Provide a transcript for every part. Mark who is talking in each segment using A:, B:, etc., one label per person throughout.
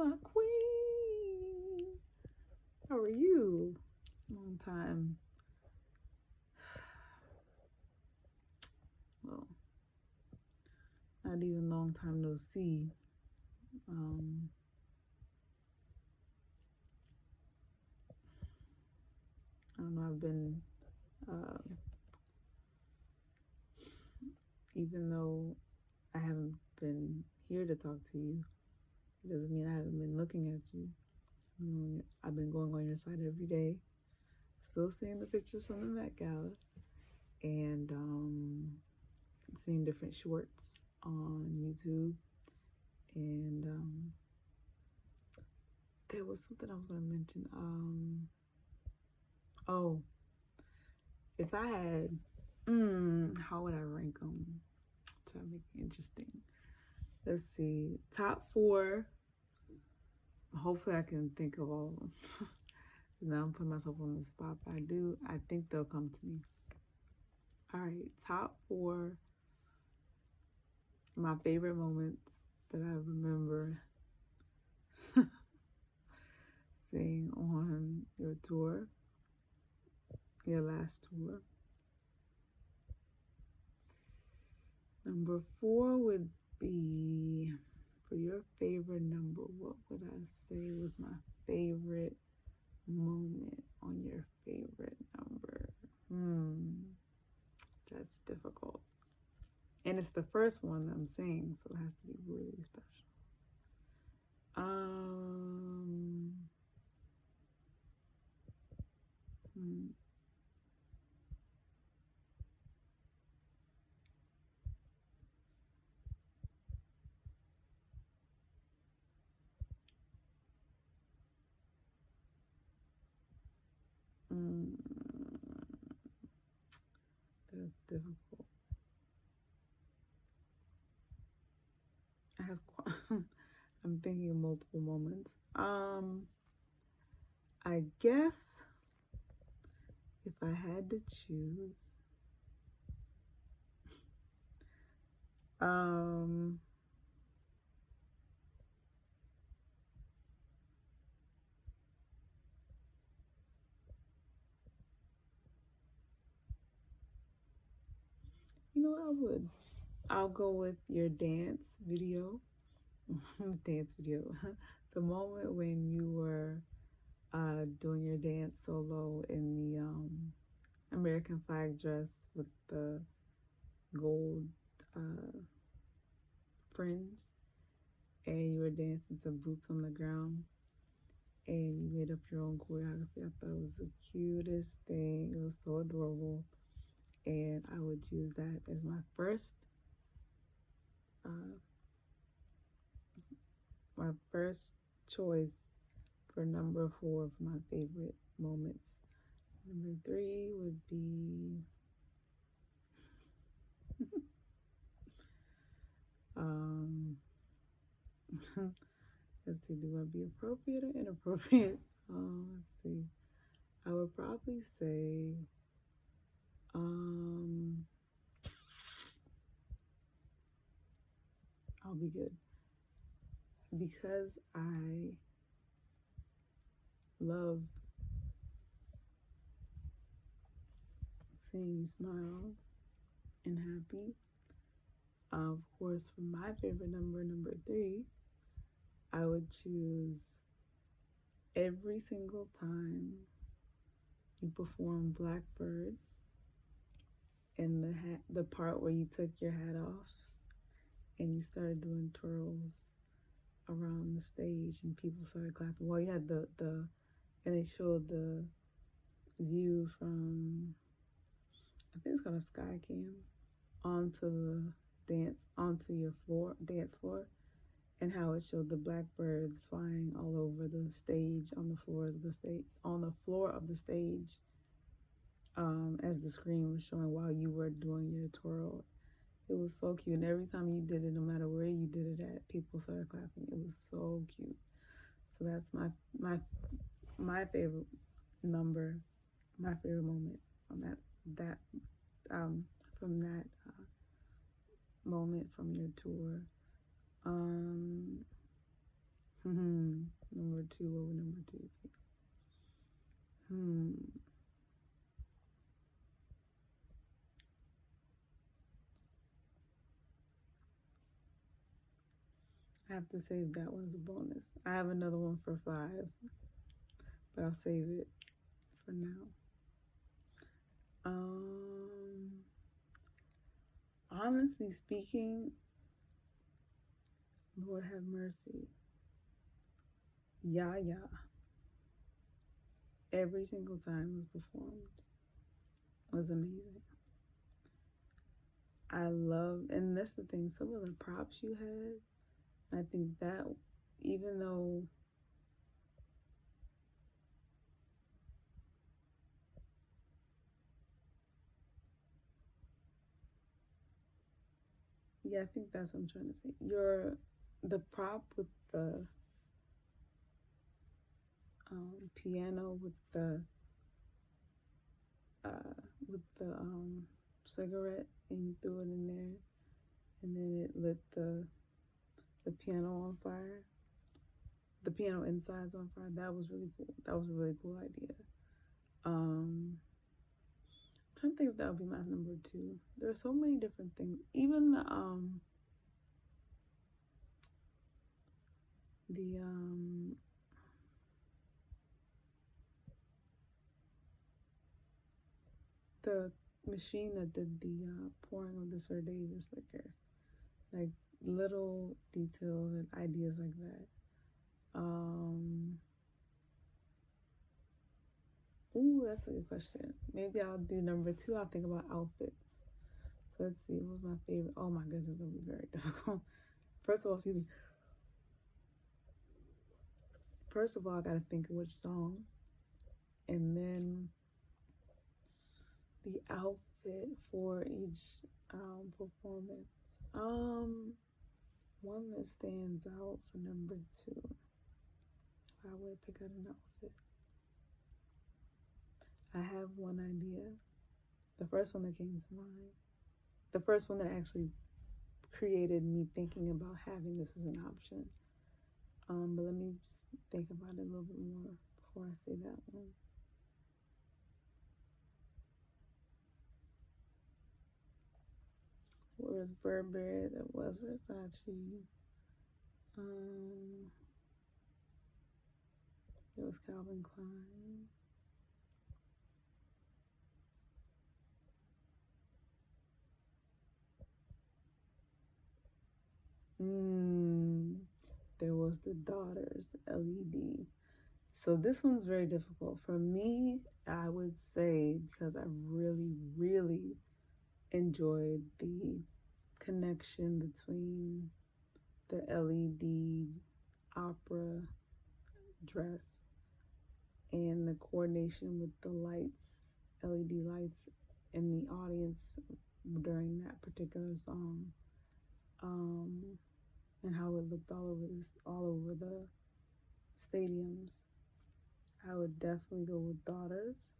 A: my queen. How are you? Long time. Well, not even long time no see. I don't know. I've been, even though I haven't been here to talk to you, it doesn't mean I haven't been looking at you. I've been going on your site every day, still seeing the pictures from the Met Gala, and seeing different shorts on YouTube. And there was something I was going to mention. Oh, if I had, how would I rank them to make it interesting? Let's see, top 4. Hopefully, I can think of all of them. Now I'm putting myself on the spot, but I think they'll come to me. All right, top 4. My favorite moments that I remember seeing on your tour, your last tour. Number 4 would be, for your favorite number, what would I say was my favorite moment on your favorite number? That's difficult. And it's the first one that I'm saying, so it has to be really special. That's difficult. I have I'm thinking of multiple moments. I guess if I had to choose, you know what I would? I'll go with your dance video. Dance video. The moment when you were doing your dance solo in the American flag dress with the gold fringe, and you were dancing to Boots on the Ground, and you made up your own choreography. I thought it was the cutest thing. It was so adorable, and I would choose that as my first choice for number 4 of my favorite moments. Number 3 would be let's see, do I be appropriate or inappropriate? Let's see. I would probably say I'll be good. Because I love seeing you smile and happy. Of course, for my favorite number 3, I would choose every single time you perform Blackbird, and the part where you took your hat off and you started doing twirls around the stage and people started clapping. Well, you had the and they showed the view from, I think it's called a sky cam, onto your dance floor, and how it showed the blackbirds flying all over the stage, on the floor of the stage, as the screen was showing while you were doing your twirl. It was so cute, and every time you did it, no matter where you did it at, people started clapping. It was so cute. So that's my favorite number, my favorite moment on that from that moment from your tour. I have to save that one as a bonus. I have another one for 5, but I'll save it for now. Honestly speaking, Lord have mercy. Yeah, yeah. Every single time was performed was amazing. I love, and that's the thing, some of the props you had, I think that even though yeah, I think that's what I'm trying to say. The prop piano uh, with the cigarette, and you threw it in there, and then it lit the piano on fire. The piano inside's on fire. That was really cool. That was a really cool idea. I'm trying to think if that would be my number 2. There are so many different things. Even the machine that did the pouring of the Sir Davis liquor, like little details and ideas like that. Ooh, that's a good question. Maybe I'll do number 2. I'll think about outfits. So let's see, what was my favorite? Oh my goodness, it's gonna be very difficult. First of all, excuse me. First of all, I gotta think of which song, and then the outfit for each performance. One that stands out for number 2. If I were to pick out an outfit, I have one idea. The first one that came to mind. The first one that actually created me thinking about having this as an option. But let me just think about it a little bit more before I say that one. It was Burberry, that was Versace. It was Calvin Klein. There was the Daughters LED. So this one's very difficult. For me, I would say, because I really, really enjoyed the connection between the LED opera dress and the coordination with the lights, LED lights in the audience during that particular song, and how it looked all over the stadiums. I would definitely go with Daughters.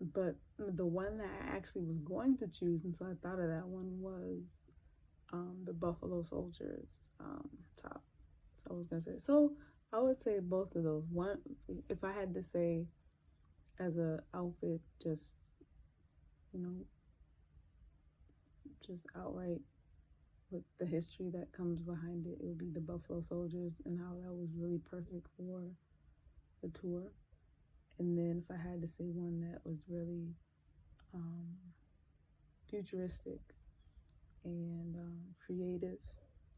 A: But the one that I actually was going to choose until I thought of that one was the Buffalo Soldiers top. So I was gonna say. So I would say both of those. One, if I had to say as a outfit, just you know, just outright with the history that comes behind it, it would be the Buffalo Soldiers and how that was really perfect for the tour. And then if I had to say one that was really futuristic and creative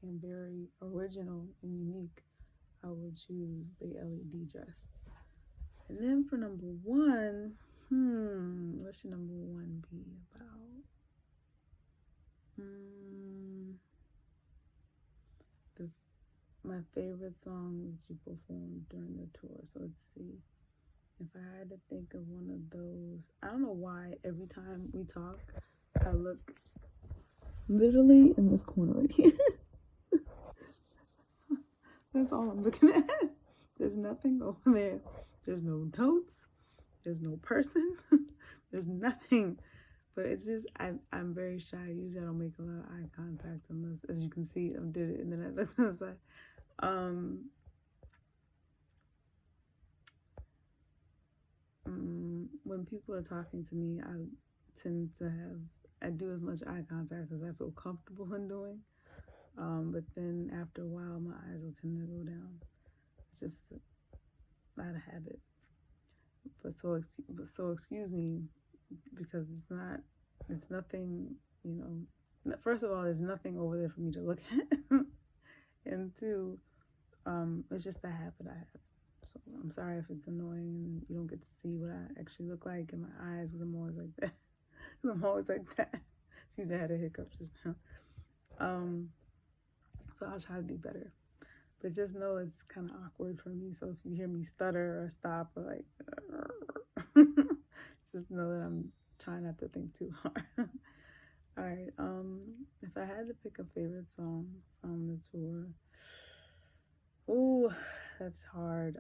A: and very original and unique, I would choose the LED dress. And then for number 1, what should number 1 be about? My favorite song that you performed during the tour. So let's see. If I had to think of one of those, I don't know why every time we talk, I look literally in this corner right here. That's all I'm looking at. There's nothing over there. There's no notes. There's no person. There's nothing. But it's just, I'm very shy. Usually I don't make a lot of eye contact unless, as you can see, I did it and then I looked on the side. When people are talking to me, I do as much eye contact as I feel comfortable in doing. But then after a while, my eyes will tend to go down. It's just not a habit. But so excuse me because it's nothing, you know. First of all, there's nothing over there for me to look at, and two, it's just a habit I have. So I'm sorry if it's annoying and you don't get to see what I actually look like in my eyes because I'm always like that. Because I'm always like that. See, I had a hiccup just now. Um, so I'll try to do better. But just know it's kind of awkward for me. So if you hear me stutter or stop or like, just know that I'm trying not to think too hard. All right. If I had to pick a favorite song from the tour, ooh, that's hard.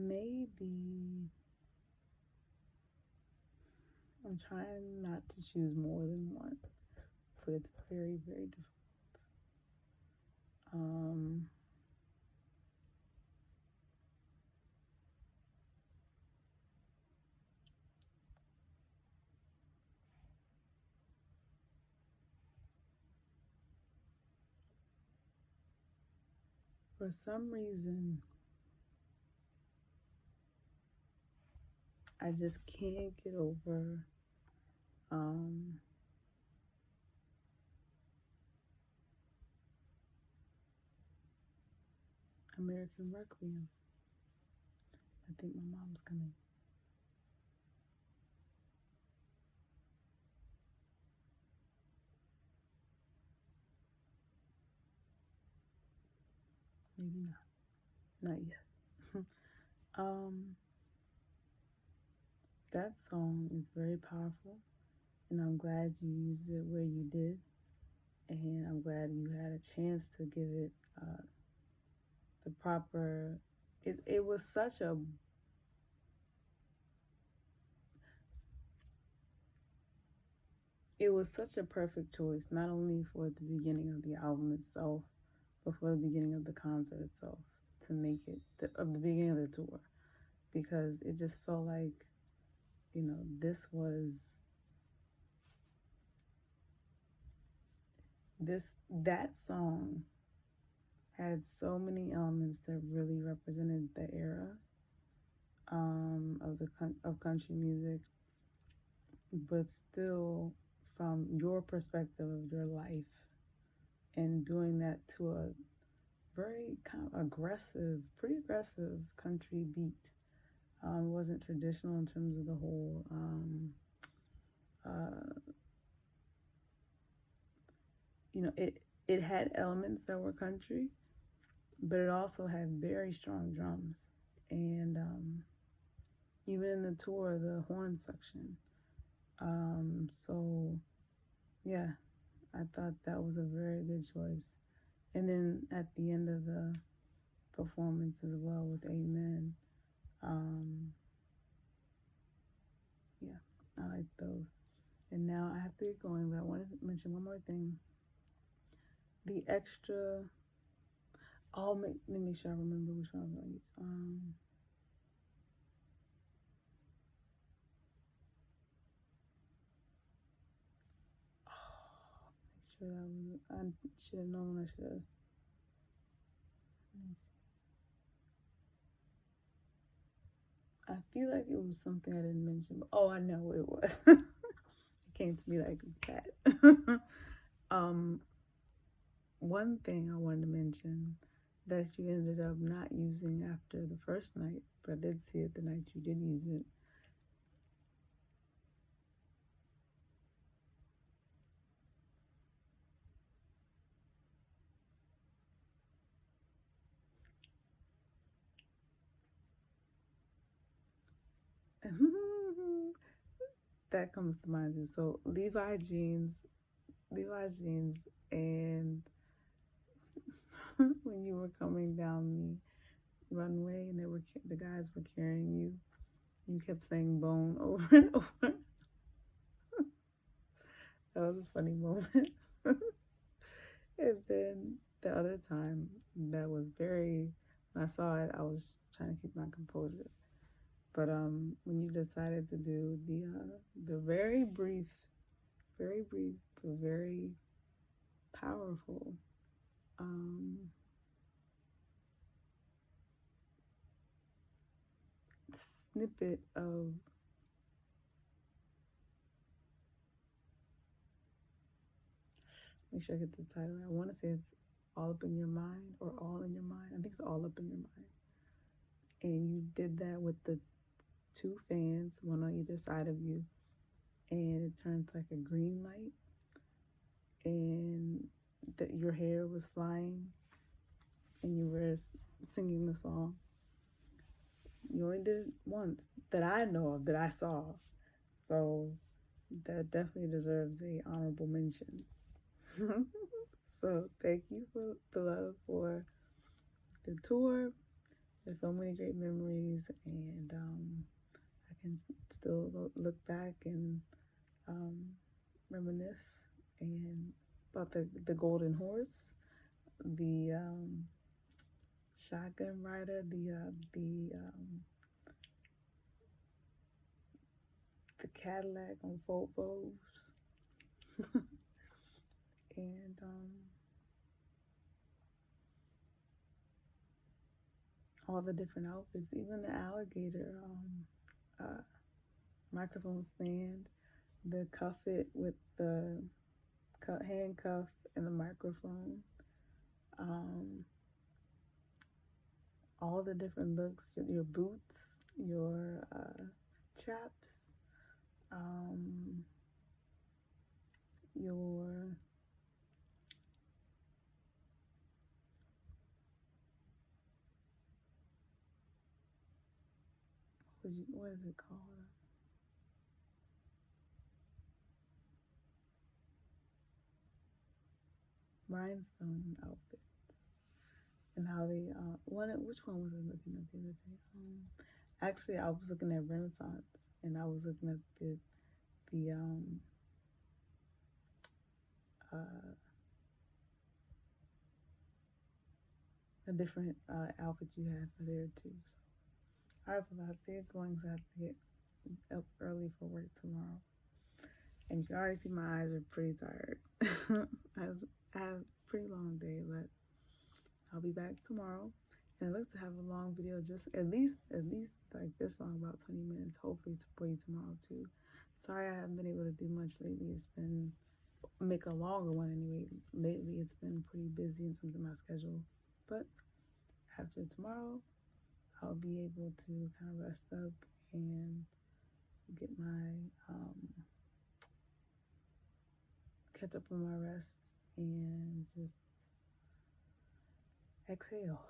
A: Maybe I'm trying not to choose more than one, but it's very, very difficult. Um, for some reason, I just can't get over um, American Requiem. I think my mom's coming. Maybe not. Not yet. um, that song is very powerful, and I'm glad you used it where you did, and I'm glad you had a chance to give it the proper. It was such a perfect choice, not only for the beginning of the album itself, but for the beginning of the concert itself, to make it of the beginning of the tour, because it just felt like, this was that song had so many elements that really represented the era of country music, but still from your perspective of your life, and doing that to a very kind of pretty aggressive country beat. It wasn't traditional in terms of the whole, uh, it had elements that were country, but it also had very strong drums. And even in the tour, the horn section. So, yeah, I thought that was a very good choice. And then at the end of the performance as well with Amen. Um, yeah, I like those. And now I have to get going, but I wanted to mention one more thing. The extra. Let me make sure I remember which one I'm going to use. Make sure that was. I should have known. I should have. I feel like it was something I didn't mention. But, I know what it was. It came to me like that. um, One thing I wanted to mention that you ended up not using after the first night, but I did see it the night you did use it. That comes to mind too. So Levi's jeans, and when you were coming down me the guys were carrying you. You kept saying bone over and over. That was a funny moment. And then the other time that was very, when I saw it, I was trying to keep my composure. But when you decided to do the very brief, but very powerful um, snippet of, make sure I get the title. I want to say it's all up in your mind or all in your mind. I think it's all up in your mind. And you did that with the two fans, one on either side of you, and it turned like a green light, and that your hair was flying, and you were singing the song. You only did it once that I know of, that I saw, so that definitely deserves a honorable mention. So thank you for the love for the tour. There's so many great memories, and I can still look back and reminisce and about the golden horse, the shotgun rider, the Cadillac on Fofos, and all the different outfits, even the alligator uh, microphone stand, the cuff it with the handcuff and the microphone, um, all the different looks, your boots, your chaps, your what is it called? Rhinestone outfits, and how they which one was I looking at the other day? Actually, I was looking at Renaissance, and I was looking at the uh, the different outfits you had for there too. So, all right, but I think going to have to get up early for work tomorrow, and you can already see my eyes are pretty tired. I have a pretty long day, but I'll be back tomorrow. And I look to have a long video, just at least like this long, about 20 minutes, hopefully for you tomorrow too. Sorry I haven't been able to do much lately. It's been, make a longer one anyway. Lately it's been pretty busy in terms of my schedule. But after tomorrow, I'll be able to kind of rest up and get my, catch up on my rest and just exhale.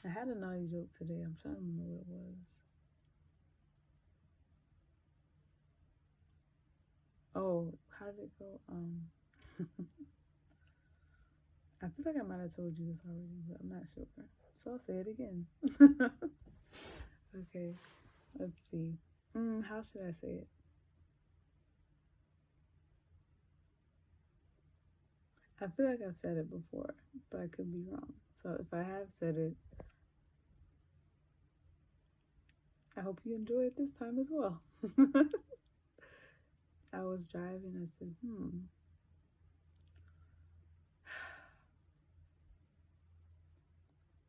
A: I had a naughty joke today. I'm trying to remember what it was. Oh, how did it go? I feel like I might have told you this already, but I'm not sure. So I'll say it again. Okay, let's see. How should I say it? I feel like I've said it before, but I could be wrong. So if I have said it, I hope you enjoy it this time as well. I was driving, I said,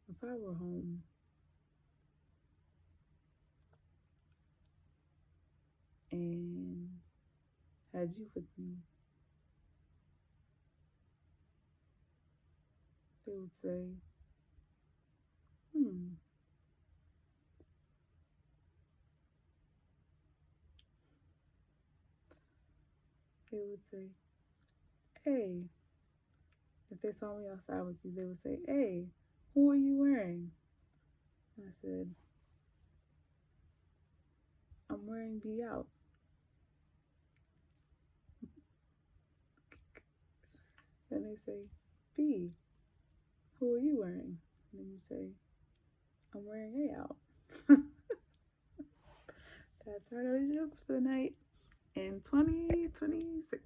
A: if I were home and had you with me, they would say, hmm, they would say, hey, if they saw me outside with you, they would say, hey, who are you wearing? And I said, I'm wearing Be Out. Then they say, B, who are you wearing? And then you say, I'm wearing A out. That's our jokes for the night in 2026.